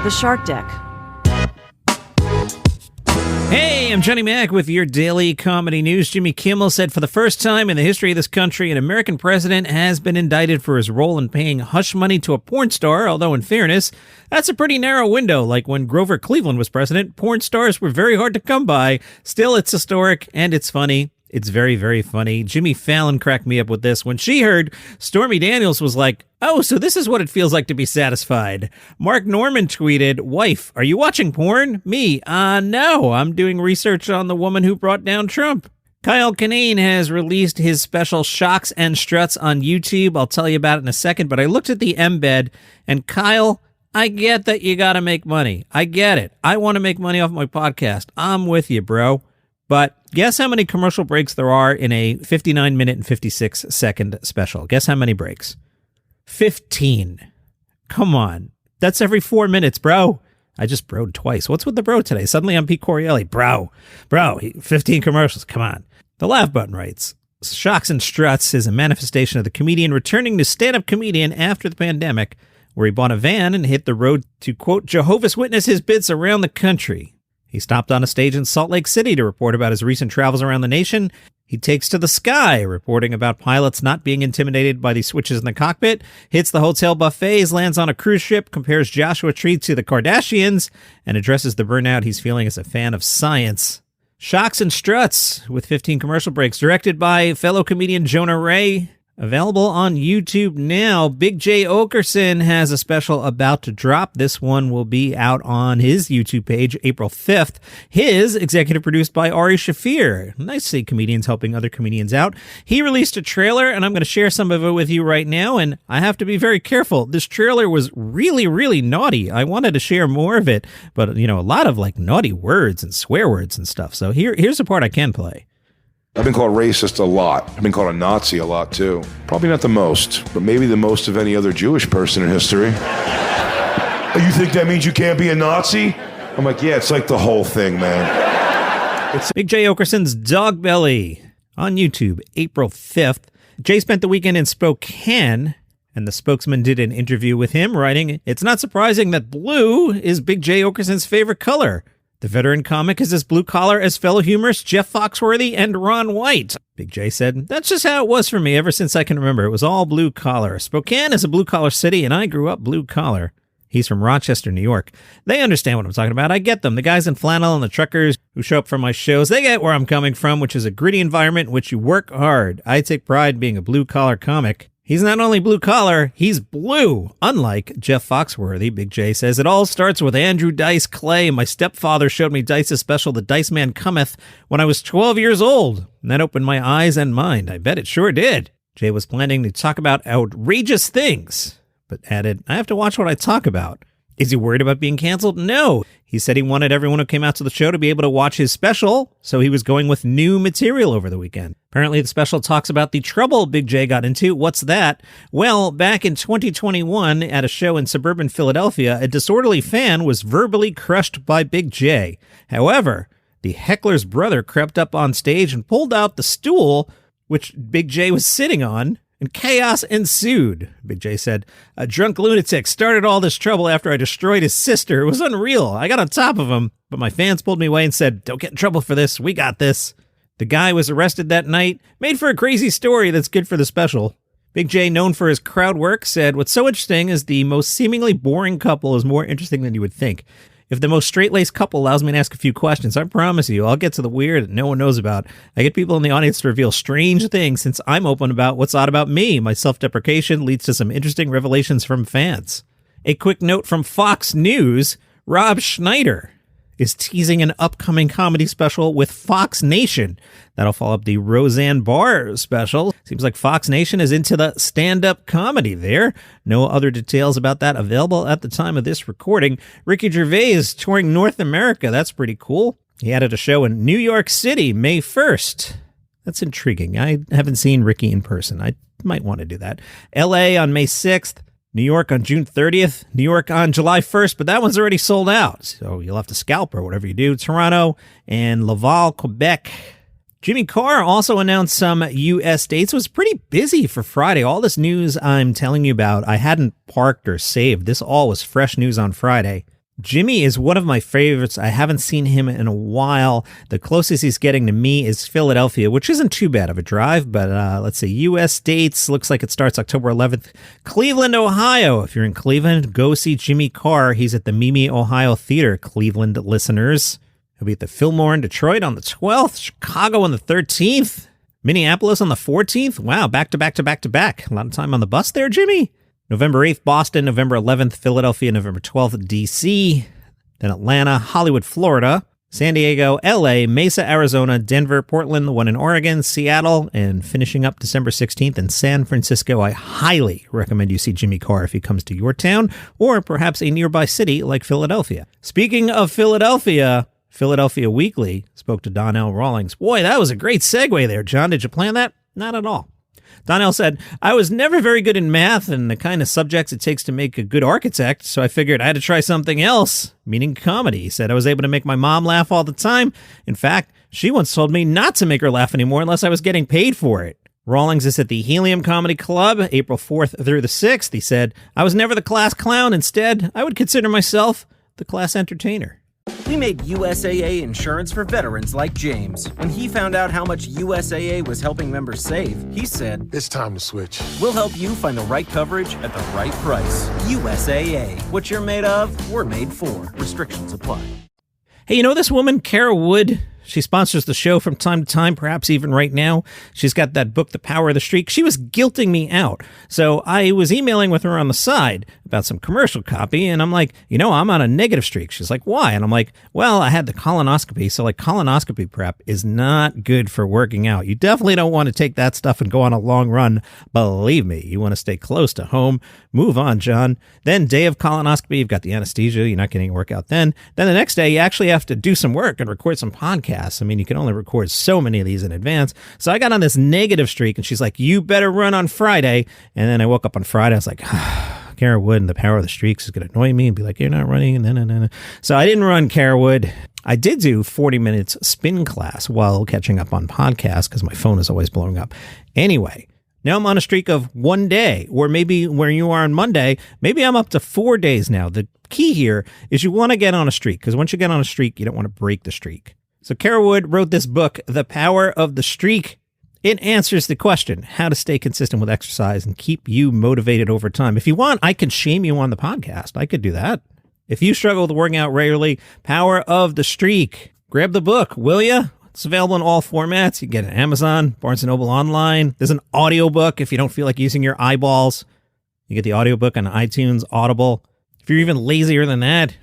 The Shark Deck. Hey, I'm Johnny Mac with your daily comedy news. Jimmy Kimmel said for the first time in the history of this country, an American president has been indicted for his role in paying hush money to a porn star, although in fairness, that's a pretty narrow window. Like when Grover Cleveland was president, porn stars were very hard to come by. Still, it's historic and it's funny. It's very, very funny. Jimmy Fallon cracked me up with this. When she heard, Stormy Daniels was like, oh, so this is what it feels like to be satisfied. Mark Norman tweeted, wife, are you watching porn? Me, no, I'm doing research on the woman who brought down Trump. Kyle Kinane has released his special Shocks and Struts on YouTube. I'll tell you about it in a second, but I looked at the embed, and Kyle, I get that you gotta make money. I get it. I want to make money off my podcast. I'm with you, bro. But guess how many commercial breaks there are in a 59-minute and 56-second special? Guess how many breaks? 15. Come on. That's every 4 minutes, bro. I just broed twice. What's with the bro today? Suddenly I'm Pete Corielli. Bro, 15 commercials. Come on. The Laugh Button writes, Shocks and Struts is a manifestation of the comedian returning to stand-up comedian after the pandemic, where he bought a van and hit the road to, quote, Jehovah's Witness his bits around the country. He stopped on a stage in Salt Lake City to report about his recent travels around the nation. He takes to the sky, reporting about pilots not being intimidated by the switches in the cockpit, hits the hotel buffets, lands on a cruise ship, compares Joshua Tree to the Kardashians, and addresses the burnout he's feeling as a fan of science. Shocks and Struts, with 15 commercial breaks, directed by fellow comedian Jonah Ray. Available on YouTube now. Big Jay Oakerson has a special about to drop. This one will be out on his YouTube page April 5th. His executive produced by Ari Shafir. Nice to see comedians helping other comedians out. He released a trailer, and I'm going to share some of it with you right now, and I have to be very careful. This trailer was really, really naughty. I wanted to share more of it, but, a lot of, naughty words and swear words and stuff. So here's the part I can play. I've been called racist a lot. I've been called a Nazi a lot, too. Probably not the most, but maybe the most of any other Jewish person in history. You think that means you can't be a Nazi? I'm like, yeah, it's like the whole thing, man. Big Jay Oakerson's Dog Belly on YouTube, April 5th. Jay spent the weekend in Spokane, and the spokesman did an interview with him, writing, it's not surprising that blue is Big Jay Oakerson's favorite color. The veteran comic is as blue-collar as fellow humorists Jeff Foxworthy and Ron White. Big J said, that's just how it was for me ever since I can remember. It was all blue-collar. Spokane is a blue-collar city, and I grew up blue-collar. He's from Rochester, New York. They understand what I'm talking about. I get them. The guys in flannel and the truckers who show up for my shows, they get where I'm coming from, which is a gritty environment in which you work hard. I take pride in being a blue-collar comic. He's not only blue-collar, he's blue. Unlike Jeff Foxworthy, Big J says, it all starts with Andrew Dice Clay. My stepfather showed me Dice's special, The Dice Man Cometh, when I was 12 years old. And that opened my eyes and mind. I bet it sure did. Jay was planning to talk about outrageous things, but added, I have to watch what I talk about. Is he worried about being canceled? No. He said he wanted everyone who came out to the show to be able to watch his special, so he was going with new material over the weekend. Apparently, the special talks about the trouble Big J got into. What's that? Well, back in 2021, at a show in suburban Philadelphia, a disorderly fan was verbally crushed by Big J. However, the heckler's brother crept up on stage and pulled out the stool which Big J was sitting on, and chaos ensued. Big J said, a drunk lunatic started all this trouble after I destroyed his sister. It was unreal. I got on top of him, but my fans pulled me away and said, don't get in trouble for this. We got this. The guy was arrested that night. Made for a crazy story that's good for the special. Big J, known for his crowd work, said, what's so interesting is the most seemingly boring couple is more interesting than you would think. If the most straight-laced couple allows me to ask a few questions, I promise you, I'll get to the weird that no one knows about. I get people in the audience to reveal strange things since I'm open about what's odd about me. My self-deprecation leads to some interesting revelations from fans. A quick note from Fox News, Rob Schneider is teasing an upcoming comedy special with Fox Nation. That'll follow up the Roseanne Barr special. Seems like Fox Nation is into the stand-up comedy there. No other details about that available at the time of this recording. Ricky Gervais is touring North America. That's pretty cool. He added a show in New York City, May 1st. That's intriguing. I haven't seen Ricky in person. I might want to do that. LA on May 6th. New York on June 30th, New York on July 1st, but that one's already sold out, so you'll have to scalp or whatever you do. Toronto and Laval, Quebec. Jimmy Carr also announced some U.S. dates. It was pretty busy for Friday. All this news I'm telling you about, I hadn't parked or saved. This all was fresh news on Friday. Jimmy is one of my favorites. I haven't seen him in a while. The closest he's getting to me is Philadelphia, which isn't too bad of a drive, but let's see. U.S. dates, looks like it starts October 11th. Cleveland, Ohio. If you're in Cleveland, go see Jimmy Carr. He's at the Mimi, Ohio Theater, Cleveland listeners. He'll be at the Fillmore in Detroit on the 12th, Chicago on the 13th, Minneapolis on the 14th. Wow, back to back to back to back. A lot of time on the bus there, Jimmy. November 8th, Boston. November 11th, Philadelphia. November 12th, D.C. Then Atlanta, Hollywood, Florida. San Diego, L.A., Mesa, Arizona, Denver, Portland, the one in Oregon, Seattle, and finishing up December 16th in San Francisco. I highly recommend you see Jimmy Carr if he comes to your town or perhaps a nearby city like Philadelphia. Speaking of Philadelphia, Philadelphia Weekly spoke to Donnell Rawlings. Boy, that was a great segue there, John. Did you plan that? Not at all. Donnell said, I was never very good in math and the kind of subjects it takes to make a good architect, so I figured I had to try something else, meaning comedy. He said I was able to make my mom laugh all the time. In fact, she once told me not to make her laugh anymore unless I was getting paid for it. Rawlings is at the Helium Comedy Club, April 4th through the 6th. He said, I was never the class clown. Instead, I would consider myself the class entertainer. We made USAA insurance for veterans like James. When he found out how much USAA was helping members save, he said, it's time to switch. We'll help you find the right coverage at the right price. USAA. What you're made of, we're made for. Restrictions apply. Hey, you know this woman, Kara Wood? She sponsors the show from time to time, perhaps even right now. She's got that book, The Power of the Streak. She was guilting me out. So I was emailing with her on the side about some commercial copy, and I'm like, I'm on a negative streak. She's like, why? And I'm like, well, I had the colonoscopy, so colonoscopy prep is not good for working out. You definitely don't want to take that stuff and go on a long run. Believe me, you want to stay close to home. Move on, John. Then day of colonoscopy, you've got the anesthesia. You're not getting a workout then. Then the next day, you actually have to do some work and record some podcasts. I mean, you can only record so many of these in advance. So I got on this negative streak, and she's like, you better run on Friday. And then I woke up on Friday. I was like, Kara Wood and the Power of the Streaks is going to annoy me and be like, you're not running. And so I didn't run Kara Wood. I did do 40 minutes spin class while catching up on podcasts because my phone is always blowing up. Anyway, now I'm on a streak of one day, or maybe where you are on Monday, maybe I'm up to 4 days now. The key here is you want to get on a streak, because once you get on a streak, you don't want to break the streak. So Kara Wood wrote this book, The Power of the Streak. It answers the question, how to stay consistent with exercise and keep you motivated over time. If you want, I can shame you on the podcast. I could do that. If you struggle with working out regularly, Power of the Streak. Grab the book, will you? It's available in all formats. You can get it on Amazon, Barnes & Noble online. There's an audiobook if you don't feel like using your eyeballs. You get the audiobook on iTunes, Audible. If you're even lazier than that,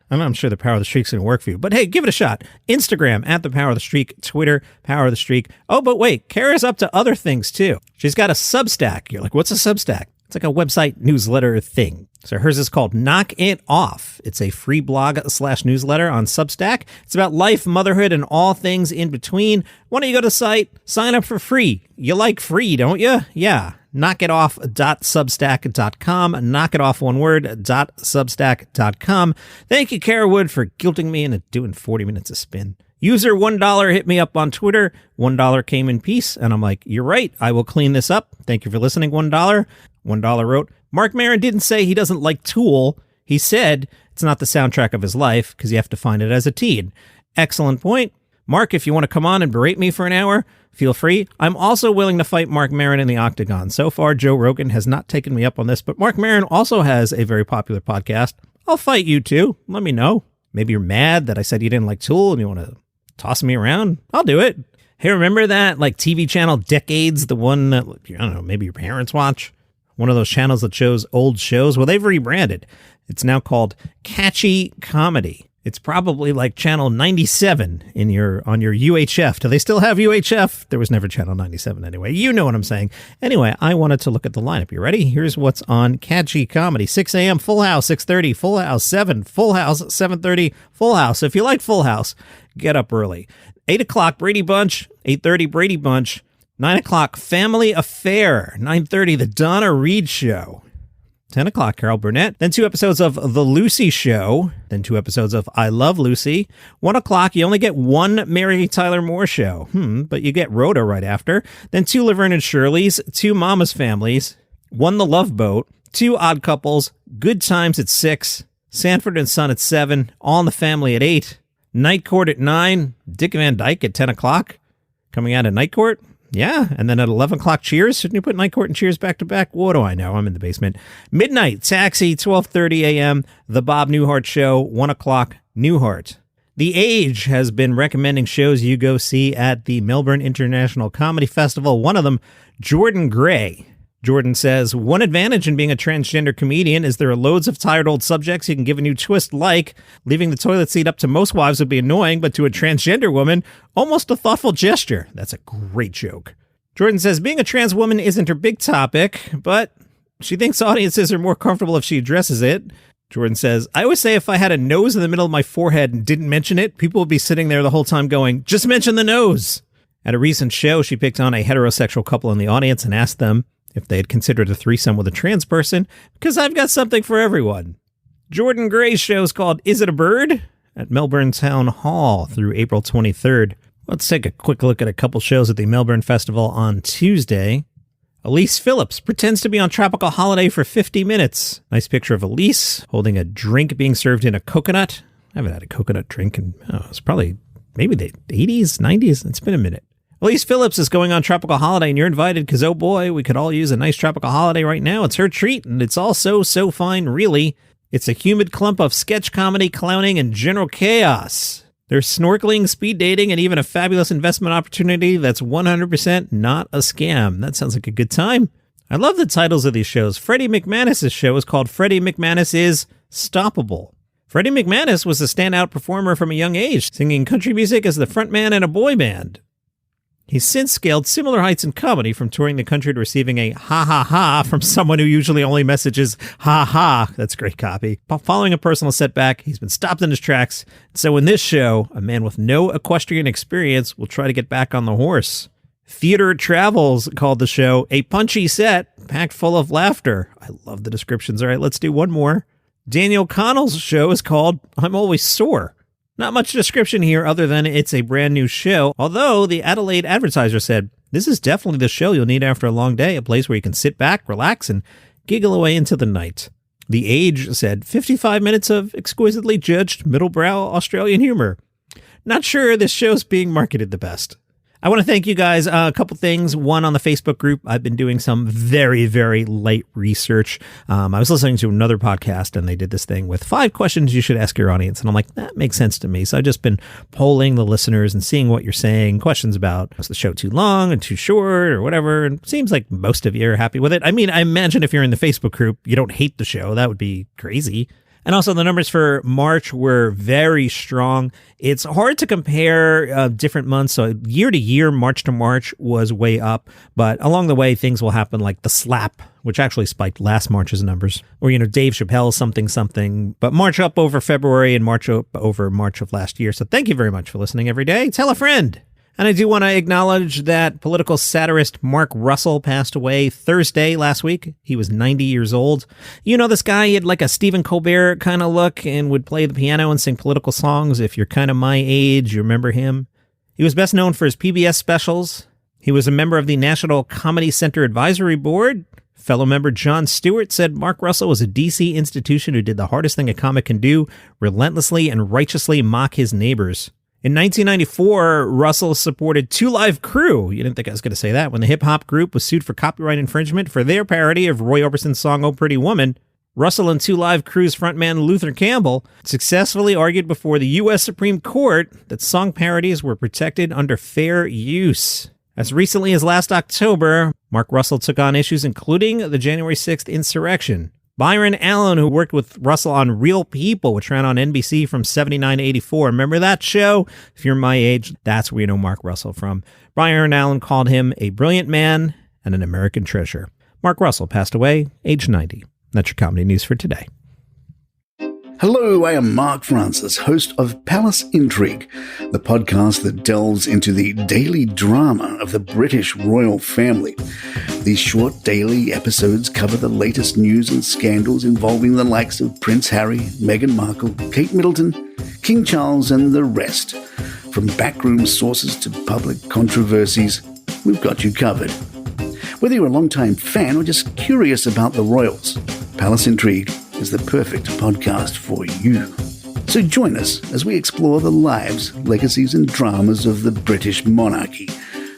I'm sure the Power of the Streak's going to work for you. But hey, give it a shot. Instagram, at the Power of the Streak. Twitter, Power of the Streak. Oh, but wait, Kara's up to other things too. She's got a Substack. You're like, what's a Substack? It's like a website newsletter thing. So hers is called Knock It Off. It's a free blog/newsletter on Substack. It's about life, motherhood, and all things in between. Why don't you go to the site, sign up for free? You like free, don't you? Yeah. knockitoff.substack.com. Knockitoff, one word, .substack.com. Thank you, Kara Wood, for guilting me into doing 40 minutes of spin. User $1 hit me up on Twitter. $1 came in peace, and I'm like, you're right, I will clean this up. Thank you for listening, $1. $1 wrote, Mark Maron didn't say he doesn't like Tool. He said it's not the soundtrack of his life because you have to find it as a teen. Excellent point. Mark, if you want to come on and berate me for an hour, feel free. I'm also willing to fight Mark Maron in the octagon. So far, Joe Rogan has not taken me up on this, but Mark Maron also has a very popular podcast. I'll fight you too. Let me know. Maybe you're mad that I said you didn't like Tool and you want to toss me around. I'll do it. Hey, remember that TV channel Decades, the one that, I don't know, maybe your parents watch? One of those channels that shows old shows? Well, they've rebranded. It's now called Catchy Comedy. It's probably like channel 97 on your UHF. Do they still have UHF? There was never channel 97 anyway. You know what I'm saying. Anyway, I wanted to look at the lineup. You ready? Here's what's on Catchy Comedy. 6 a.m. Full House, 6:30. Full House, 7. Full House, 7:30. Full House. If you like Full House, get up early. 8 o'clock, Brady Bunch. 8:30, Brady Bunch. 9 o'clock, Family Affair. 9:30, The Donna Reed Show. 10 o'clock, Carol Burnett. Then 2 episodes of The Lucy Show. Then 2 episodes of I Love Lucy. 1 o'clock, you only get 1 Mary Tyler Moore show. But you get Rhoda right after. Then 2 Laverne and Shirley's. 2 Mama's Families. 1 The Love Boat. Two Odd Couples, Good Times at 6, Sanford and Son at 7, All in the Family at 8, Night Court at 9, Dick Van Dyke at 10 o'clock. Coming out at Night Court? Yeah, and then at 11 o'clock, Cheers. Shouldn't you put Night Court and Cheers back to back? What do I know? I'm in the basement. Midnight, Taxi, 12:30 a.m., The Bob Newhart Show, 1 o'clock, Newhart. The Age has been recommending shows you go see at the Melbourne International Comedy Festival. One of them, Jordan Gray. Jordan says, one advantage in being a transgender comedian is there are loads of tired old subjects you can give a new twist, like leaving the toilet seat up to most wives would be annoying, but to a transgender woman, almost a thoughtful gesture. That's a great joke. Jordan says, being a trans woman isn't her big topic, but she thinks audiences are more comfortable if she addresses it. Jordan says, I always say if I had a nose in the middle of my forehead and didn't mention it, people would be sitting there the whole time going, just mention the nose. At a recent show, she picked on a heterosexual couple in the audience and asked them if they had considered a threesome with a trans person, because I've got something for everyone. Jordan Gray's show is called Is It a Bird? At Melbourne Town Hall through April 23rd. Let's take a quick look at a couple shows at the Melbourne Festival on Tuesday. Elise Phillips pretends to be on tropical holiday for 50 minutes. Nice picture of Elise holding a drink being served in a coconut. I haven't had a coconut drink in, it's probably maybe the 80s, 90s. It's been a minute. Elise Phillips is going on tropical holiday and you're invited because, oh boy, we could all use a nice tropical holiday right now. It's her treat and it's all so fine, really. It's a humid clump of sketch comedy, clowning, and general chaos. There's snorkeling, speed dating, and even a fabulous investment opportunity that's 100% not a scam. That sounds like a good time. I love the titles of these shows. Freddie McManus' show is called Freddie McManus is Stoppable. Freddie McManus was a standout performer from a young age, singing country music as the frontman in a boy band. He's since scaled similar heights in comedy, from touring the country to receiving a ha from someone who usually only messages ha. That's great copy. Following a personal setback, he's been stopped in his tracks. So in this show, a man with no equestrian experience will try to get back on the horse. Theater Travels called the show a punchy set packed full of laughter. I love the descriptions. All right, let's do one more. Daniel Connell's show is called I'm Always Sore. Not much description here other than it's a brand new show, although the Adelaide Advertiser said, this is definitely the show you'll need after a long day, a place where you can sit back, relax, and giggle away into the night. The Age said, 55 minutes of exquisitely judged middlebrow Australian humor. Not sure this show's being marketed the best. I want to thank you guys. A couple things. One, on the Facebook group, I've been doing some very, very light research. I was listening to another podcast and they did this thing with 5 questions you should ask your audience. And I'm like, that makes sense to me. So I've just been polling the listeners and seeing what you're saying. Questions about, was the show too long and too short or whatever? And it seems like most of you are happy with it. I mean, I imagine if you're in the Facebook group, you don't hate the show. That would be crazy. And also the numbers for March were very strong. It's hard to compare different months. So year to year, March to March was way up. But along the way, things will happen like The Slap, which actually spiked last March's numbers. Or, Dave Chappelle's something. But March up over February and March up over March of last year. So thank you very much for listening every day. Tell a friend. And I do want to acknowledge that political satirist Mark Russell passed away Thursday last week. He was 90 years old. This guy, he had like a Stephen Colbert kind of look and would play the piano and sing political songs. If you're kind of my age, you remember him. He was best known for his PBS specials. He was a member of the National Comedy Center Advisory Board. Fellow member Jon Stewart said Mark Russell was a DC institution who did the hardest thing a comic can do, relentlessly and righteously mock his neighbors. In 1994, Russell supported Two Live Crew. You didn't think I was going to say that. When the hip-hop group was sued for copyright infringement for their parody of Roy Orbison's song Oh Pretty Woman, Russell and Two Live Crew's frontman Luther Campbell successfully argued before the U.S. Supreme Court that song parodies were protected under fair use. As recently as last October, Mark Russell took on issues including the January 6th insurrection. Byron Allen, who worked with Russell on Real People, which ran on NBC from 79 to 84. Remember that show? If you're my age, that's where you know Mark Russell from. Byron Allen called him a brilliant man and an American treasure. Mark Russell passed away, age 90. That's your comedy news for today. Hello, I am Mark Francis, host of Palace Intrigue, the podcast that delves into the daily drama of the British royal family. These short daily episodes cover the latest news and scandals involving the likes of Prince Harry, Meghan Markle, Kate Middleton, King Charles, and the rest. From backroom sources to public controversies, we've got you covered. Whether you're a long-time fan or just curious about the royals, Palace Intrigue is the perfect podcast for you. So join us as we explore the lives, legacies and dramas of the British monarchy.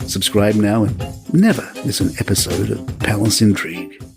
Subscribe now and never miss an episode of Palace Intrigue.